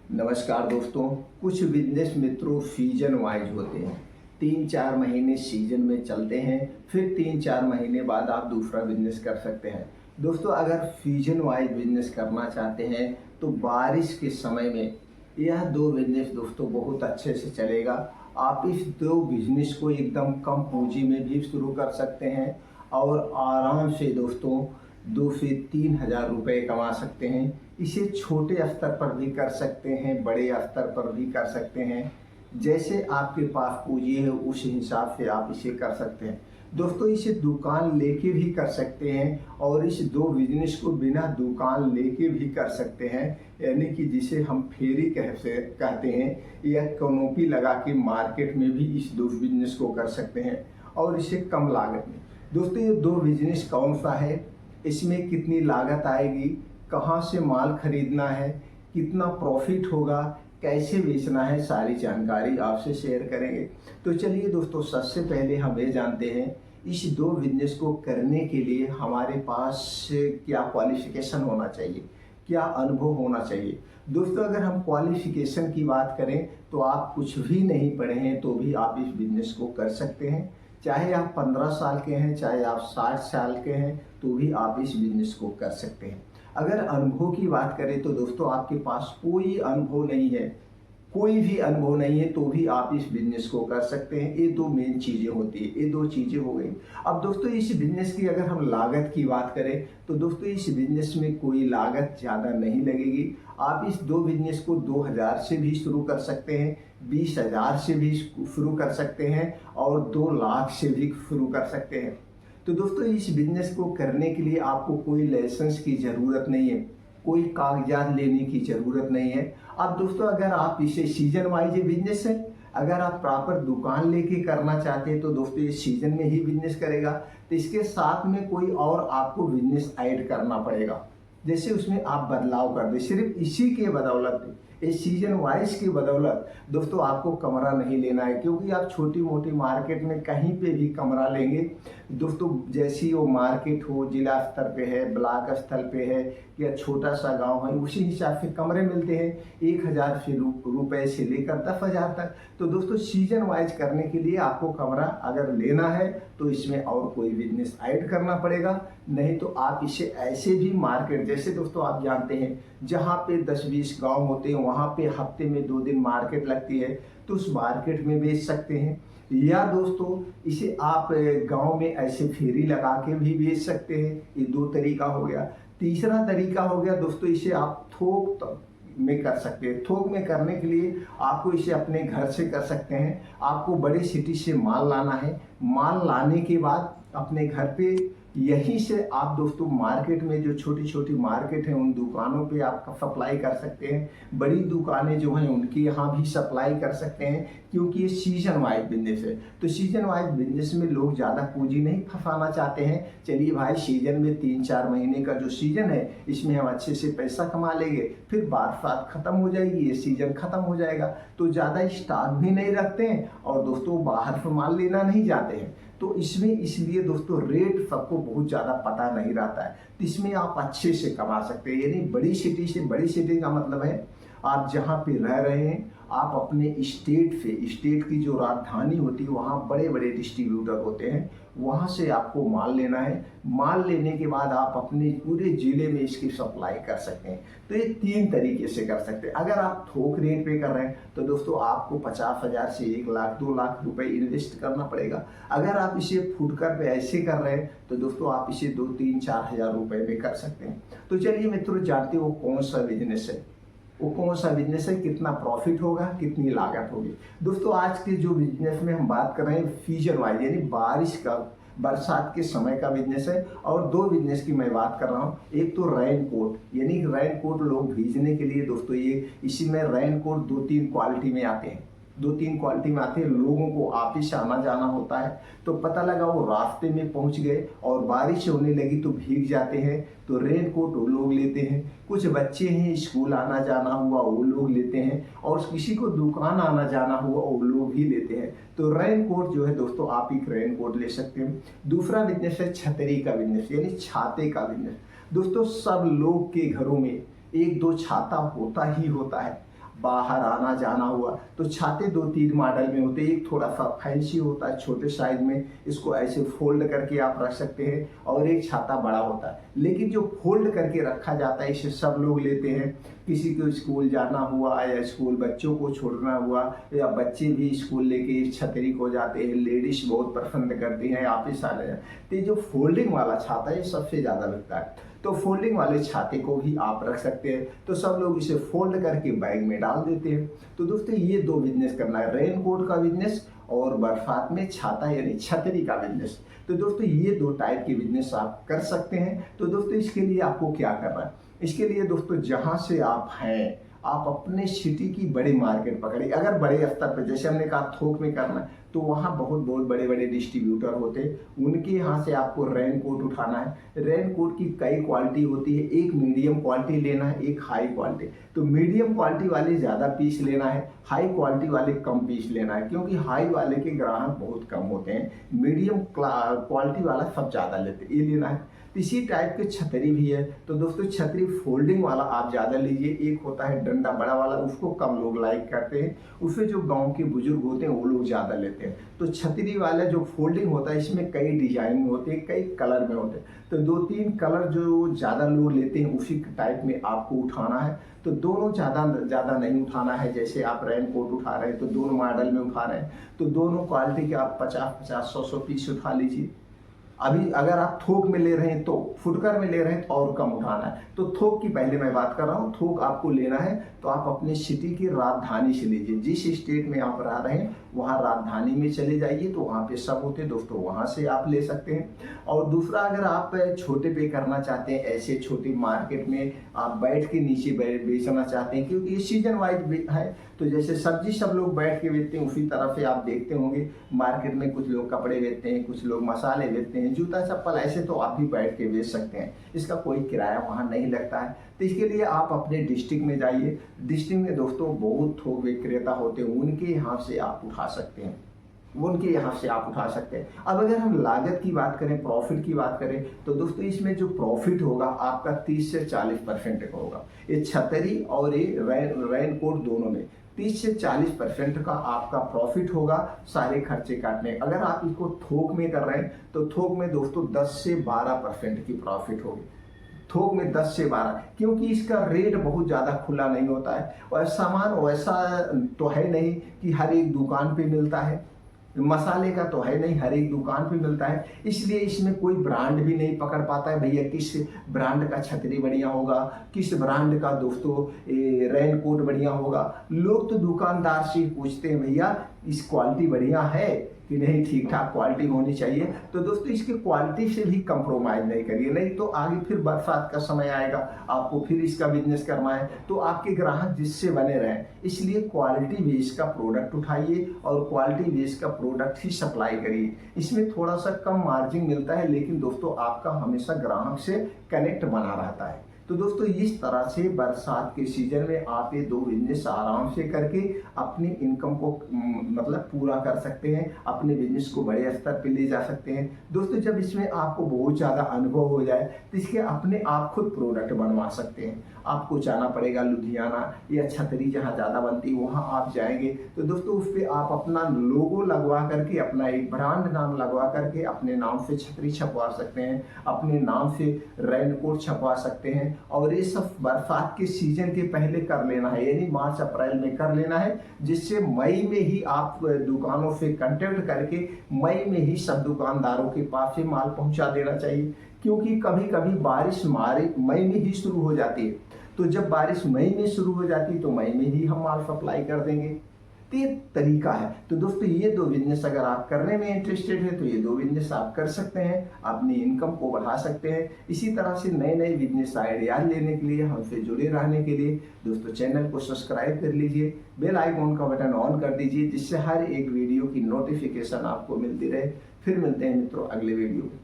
नमस्कार दोस्तों। कुछ बिजनेस मित्रों सीजन वाइज होते हैं। 3-4 महीने सीजन में चलते हैं, फिर 3-4 महीने बाद आप दूसरा बिजनेस कर सकते हैं। दोस्तों, अगर सीजन वाइज बिजनेस करना चाहते हैं तो बारिश के समय में यह दो बिजनेस दोस्तों बहुत अच्छे से चलेगा। आप इस दो बिजनेस को एकदम कम पूंजी में भी शुरू कर सकते हैं और आराम से दोस्तों 2 से 3 हज़ार रुपये कमा सकते हैं। इसे छोटे स्तर पर भी कर सकते हैं, बड़े स्तर पर भी कर सकते हैं। जैसे आपके पास पूंजी है उस हिसाब से आप इसे कर सकते हैं। दोस्तों, इसे दुकान लेके भी कर सकते हैं और इस दो बिजनेस को बिना दुकान लेके भी कर सकते हैं, यानी कि जिसे हम फेरी कहते हैं, या कैनोपी लगा के मार्केट में भी इस दो बिजनेस को कर सकते हैं और इसे कम लागत में। दोस्तों, ये दो बिजनेस कौन सा है, इसमें कितनी लागत आएगी, कहाँ से माल खरीदना है, कितना प्रॉफिट होगा, कैसे बेचना है, सारी जानकारी आपसे शेयर करेंगे। तो चलिए दोस्तों, सबसे पहले हम ये जानते हैं इस दो बिजनेस को करने के लिए हमारे पास क्या क्वालिफिकेशन होना चाहिए, क्या अनुभव होना चाहिए। दोस्तों, अगर हम क्वालिफिकेशन की बात करें तो आप कुछ भी नहीं पढ़े हैं तो भी आप इस बिजनेस को कर सकते हैं। चाहे आप 15 साल के हैं, चाहे आप 60 साल के हैं, तो भी आप इस बिजनेस को कर सकते हैं। अगर अनुभव की बात करें तो दोस्तों आपके पास कोई अनुभव नहीं है, कोई भी अनुभव नहीं है, तो भी आप इस बिजनेस को कर सकते हैं। ये दो मेन चीज़ें होती है, ये दो चीज़ें हो गई। अब दोस्तों, इस बिजनेस की अगर हम लागत की बात करें तो दोस्तों इस बिजनेस में कोई लागत ज़्यादा नहीं लगेगी। आप इस दो बिजनेस को 2,000 से भी शुरू कर सकते हैं, 20,000 से भी शुरू कर सकते हैं और 2 लाख से भी शुरू कर सकते हैं। तो दोस्तों, इस बिजनेस को करने के लिए आपको कोई लाइसेंस की ज़रूरत नहीं है, कोई कागजात लेने की ज़रूरत नहीं है। अब दोस्तों, अगर आप इसे सीजन वाइज बिजनेस है, अगर आप प्रॉपर दुकान लेके करना चाहते हैं तो दोस्तों ये सीजन में ही बिजनेस करेगा। तो इसके साथ में कोई और आपको बिजनेस ऐड करना पड़ेगा, जैसे उसमें आप बदलाव कर दें। सिर्फ इसी के बदौलत, इस सीजन वाइज की बदौलत दोस्तों आपको कमरा नहीं लेना है, क्योंकि आप छोटी मोटी मार्केट में कहीं पे भी कमरा लेंगे दोस्तों, जैसी वो मार्केट हो, जिला स्तर पे है, ब्लॉक स्तर पे है या छोटा सा गांव है, उसी हिसाब से कमरे मिलते हैं 1,000 रुपए से लेकर 10,000 तक। तो दोस्तों, सीजन वाइज करने के लिए आपको कमरा अगर लेना है तो इसमें और कोई बिजनेस ऐड करना पड़ेगा, नहीं तो आप इसे ऐसे भी मार्केट, जैसे दोस्तों आप जानते हैं जहाँ पे 10-20 गांव होते हैं वहाँ पे हफ्ते में 2 दिन मार्केट लगती है, तो उस मार्केट में बेच सकते हैं। या दोस्तों, इसे आप गांव में ऐसे फेरी लगा के भी बेच सकते हैं। ये 2 तरीका हो गया। तीसरा तरीका हो गया दोस्तों, इसे आप थोक में कर सकते हैं। थोक में करने के लिए आपको इसे अपने घर से कर सकते हैं। आपको बड़ी सिटी से माल लाना है, माल लाने के बाद अपने घर पे यहीं से आप दोस्तों मार्केट में जो छोटी छोटी मार्केट है उन दुकानों पे आप सप्लाई कर सकते हैं। बड़ी दुकानें जो हैं उनके यहाँ भी सप्लाई कर सकते हैं, क्योंकि ये सीजन वाइज बिजनेस है। तो सीजन वाइज बिजनेस में लोग ज़्यादा पूंजी नहीं फंसाना चाहते हैं। चलिए भाई, सीजन में 3-4 महीने का जो सीजन है इसमें हम अच्छे से पैसा कमा लेंगे, फिर बरसात खत्म हो जाएगी, ये सीजन खत्म हो जाएगा, तो ज़्यादा स्टॉक भी नहीं रखते हैं और दोस्तों बाहर से माल लेना नहीं जाते हैं। तो इसमें इसलिए दोस्तों रेट सबको बहुत ज़्यादा पता नहीं रहता है, तो इसमें आप अच्छे से कमा सकते हैं। यानी बड़ी सिटी से, बड़ी सिटी का मतलब है आप जहाँ पे रह रहे हैं, आप अपने स्टेट से, स्टेट की जो राजधानी होती है वहाँ बड़े बड़े डिस्ट्रीब्यूटर होते हैं, वहाँ से आपको माल लेना है। माल लेने के बाद आप अपने पूरे ज़िले में इसकी सप्लाई कर सकते हैं। तो ये 3 तरीके से कर सकते हैं। अगर आप थोक रेट पे कर रहे हैं तो दोस्तों आपको 50,000 से 1 लाख 2 लाख रुपए इन्वेस्ट करना पड़ेगा। अगर आप इसे फुटकर पे ऐसे कर रहे हैं तो दोस्तों आप इसे 2-3-4 हज़ार रुपए में कर सकते हैं। तो चलिए मित्रों, जानते हो कौन सा बिजनेस है, वो कौन सा बिजनेस है, कितना प्रॉफिट होगा, कितनी लागत होगी। दोस्तों, आज के जो बिजनेस में हम बात कर रहे हैं सीजन वाइज, यानी बारिश का, बरसात के समय का बिजनेस है। और 2 बिजनेस की मैं बात कर रहा हूँ। एक तो रेन कोट, यानी रेन कोट लोग भीजने के लिए दोस्तों, ये इसी में रेन कोट 2-3 क्वालिटी में आते हैं, 2-3 क्वालिटी में आते हैं। लोगों को ऑफिस आना जाना होता है, तो पता लगा वो रास्ते में पहुंच गए और बारिश होने लगी तो भीग जाते हैं, तो रेन कोट वो लोग लेते हैं। कुछ बच्चे हैं स्कूल आना जाना हुआ वो लोग लेते हैं, और किसी को दुकान आना जाना हुआ वो लोग भी लेते हैं। तो रेन कोट जो है दोस्तों, आप एक रेन कोट ले सकते हैं। दूसरा बिजनेस है छतरी का बिजनेस, यानी छाते का बिजनेस। दोस्तों, सब लोग के घरों में 1-2 छाता होता ही होता है। बाहर आना जाना हुआ, तो छाते 2-3 मॉडल में होते हैं। एक थोड़ा सा फैंसी होता है छोटे साइज में, इसको ऐसे फोल्ड करके आप रख सकते हैं, और एक छाता बड़ा होता है। लेकिन जो फोल्ड करके रखा जाता है इसे सब लोग लेते हैं। किसी को स्कूल जाना हुआ या स्कूल बच्चों को छोड़ना हुआ, या बच्चे भी स्कूल लेके इस छतरी को जाते हैं, लेडीज बहुत पसंद करती हैं ऑफिस आने। तो ये जो फोल्डिंग वाला छाता है ये सबसे ज़्यादा बिकता है। तो फोल्डिंग वाले छाते को भी आप रख सकते हैं। तो सब लोग इसे फोल्ड करके बैग में डाल देते हैं। तो दोस्तों ये 2 बिजनेस करना है, रेन कोट का बिजनेस और बरसात में छाता यानी छतरी का बिजनेस। तो दोस्तों ये 2 टाइप के बिजनेस आप कर सकते हैं। तो दोस्तों इसके लिए आपको क्या करना है, इसके लिए दोस्तों जहाँ से आप हैं आप अपने सिटी की बड़ी मार्केट पकड़िए। अगर बड़े स्तर पर जैसे हमने कहा थोक में करना है तो वहाँ बहुत बड़े बड़े डिस्ट्रीब्यूटर होते हैं, उनके यहाँ से आपको रेन कोट उठाना है। रेन कोट की कई क्वालिटी होती है, एक मीडियम क्वालिटी लेना है, एक हाई क्वालिटी। तो मीडियम क्वालिटी वाले ज़्यादा पीस लेना है, हाई क्वालिटी वाले कम पीस लेना है, क्योंकि हाई वाले के ग्राहक बहुत कम होते हैं, मीडियम क्वालिटी वाला सब ज़्यादा लेते हैं, ये लेना है। इसी टाइप के छतरी भी है। तो दोस्तों छतरी फोल्डिंग वाला आप ज़्यादा लीजिए। एक होता है डंडा बड़ा वाला, उसको कम लोग लाइक करते हैं, उसे जो गांव के बुजुर्ग होते हैं वो लोग ज़्यादा लेते हैं। तो छतरी वाला जो फोल्डिंग होता है इसमें कई डिजाइन में होते हैं, कई कलर में होते हैं। तो 2-3 कलर जो ज़्यादा लोग लेते हैं उसी टाइप में आपको उठाना है। तो दोनों ज़्यादा नहीं उठाना है। जैसे आप रेन कोट उठा रहे हैं तो दोनों मॉडल में उठा रहे हैं, तो दोनों क्वालिटी के आप 50-50, 100-100 पीस उठा लीजिए। अभी अगर आप थोक में ले रहे हैं तो फुटकर में ले रहे हैं तो और कम उठाना है। तो थोक की पहले मैं बात कर रहा हूँ, थोक आपको लेना है तो आप अपने सिटी की राजधानी से लीजिए। जिस स्टेट में आप रह रहे हैं वहाँ राजधानी में चले जाइए, तो वहाँ पे सब होते हैं दोस्तों, वहाँ से आप ले सकते हैं। और दूसरा अगर आप छोटे पे करना चाहते हैं, ऐसे छोटी मार्केट में आप बैठ के नीचे बेचना चाहते हैं, क्योंकि ये सीजन वाइज है। तो जैसे सब्जी सब लोग बैठ के बेचते हैं उसी तरह से आप देखते होंगे मार्केट में कुछ लोग कपड़े बेचते हैं, कुछ लोग मसाले बेचते हैं, जूता चप्पल, ऐसे तो आप भी बैठ के बेच सकते हैं। इसका कोई किराया वहाँ नहीं लगता है। तो इसके लिए आप अपने डिस्ट्रिक्ट में जाइए। डिस्ट्रिक्ट में दोस्तों बहुत थोक विक्रेता होते हैं, उनके यहाँ से आप उठा सकते हैं, उनके यहाँ से आप उठा सकते हैं। अब अगर हम लागत की बात करें, प्रॉफिट की बात करें, तो दोस्तों इसमें जो प्रॉफिट होगा आपका 30 से 40% का होगा। ये छतरी और ये रेन कोट दोनों में 30 से 40% का आपका प्रॉफिट होगा सारे खर्चे काटने। अगर आप इसको थोक में कर रहे हैं तो थोक में दोस्तों 10 से 12% की प्रॉफिट होगी। थोक में 10 से 12, क्योंकि इसका रेट बहुत ज़्यादा खुला नहीं होता है और सामान वैसा तो है नहीं कि हर एक दुकान पे मिलता है। मसाले का तो है नहीं, हर एक दुकान पे मिलता है, इसलिए इसमें कोई ब्रांड भी नहीं पकड़ पाता है भैया किस ब्रांड का छतरी बढ़िया होगा, किस ब्रांड का दोस्तों रेन कोट बढ़िया होगा। लोग तो दुकानदार से पूछते हैं भैया इस क्वालिटी बढ़िया है कि नहीं, ठीक ठाक क्वालिटी होनी चाहिए। तो दोस्तों इसकी क्वालिटी से भी कंप्रोमाइज़ नहीं करिए, नहीं तो आगे फिर बरसात का समय आएगा, आपको फिर इसका बिजनेस करना है तो आपके ग्राहक जिससे बने रहें। इसलिए क्वालिटी बेस का प्रोडक्ट उठाइए और क्वालिटी बेस का प्रोडक्ट ही सप्लाई करिए। इसमें थोड़ा सा कम मार्जिन मिलता है, लेकिन दोस्तों आपका हमेशा ग्राहक से कनेक्ट बना रहता है। तो दोस्तों इस तरह से बरसात के सीजन में आप ये 2 बिजनेस आराम से करके अपनी इनकम को मतलब पूरा कर सकते हैं, अपने बिजनेस को बड़े स्तर पे ले जा सकते हैं। दोस्तों जब इसमें आपको बहुत ज़्यादा अनुभव हो जाए तो इसके अपने आप खुद प्रोडक्ट बनवा सकते हैं। आपको जाना पड़ेगा लुधियाना या छतरी जहाँ ज़्यादा बनती है वहाँ आप जाएंगे तो दोस्तों उस पर आप अपना लोगो लगवा करके, अपना एक ब्रांड नाम लगवा करके अपने नाम से छतरी छपवा सकते हैं, अपने नाम से रेन कोट छपवा सकते हैं। और ये सब बरसात के सीजन के पहले कर लेना है, यानी मार्च अप्रैल में कर लेना है, जिससे मई में ही आप दुकानों से कांटेक्ट करके मई में ही सब दुकानदारों के पास से माल पहुंचा देना चाहिए। क्योंकि कभी कभी बारिश मई में ही शुरू हो जाती है, तो जब बारिश मई में शुरू हो जाती है तो मई में ही हम माल सप्लाई कर देंगे। तो ये तरीका है। तो दोस्तों ये 2 बिजनेस अगर आप करने में इंटरेस्टेड है तो ये 2 बिजनेस आप कर सकते हैं, अपनी इनकम को बढ़ा सकते हैं। इसी तरह से नए नए बिजनेस आइडिया लेने के लिए, हमसे जुड़े रहने के लिए दोस्तों चैनल को सब्सक्राइब कर लीजिए, बेल आइकॉन का बटन ऑन कर दीजिए, जिससे हर एक वीडियो की नोटिफिकेशन आपको मिलती रहे। फिर मिलते हैं मित्रों अगले वीडियो में।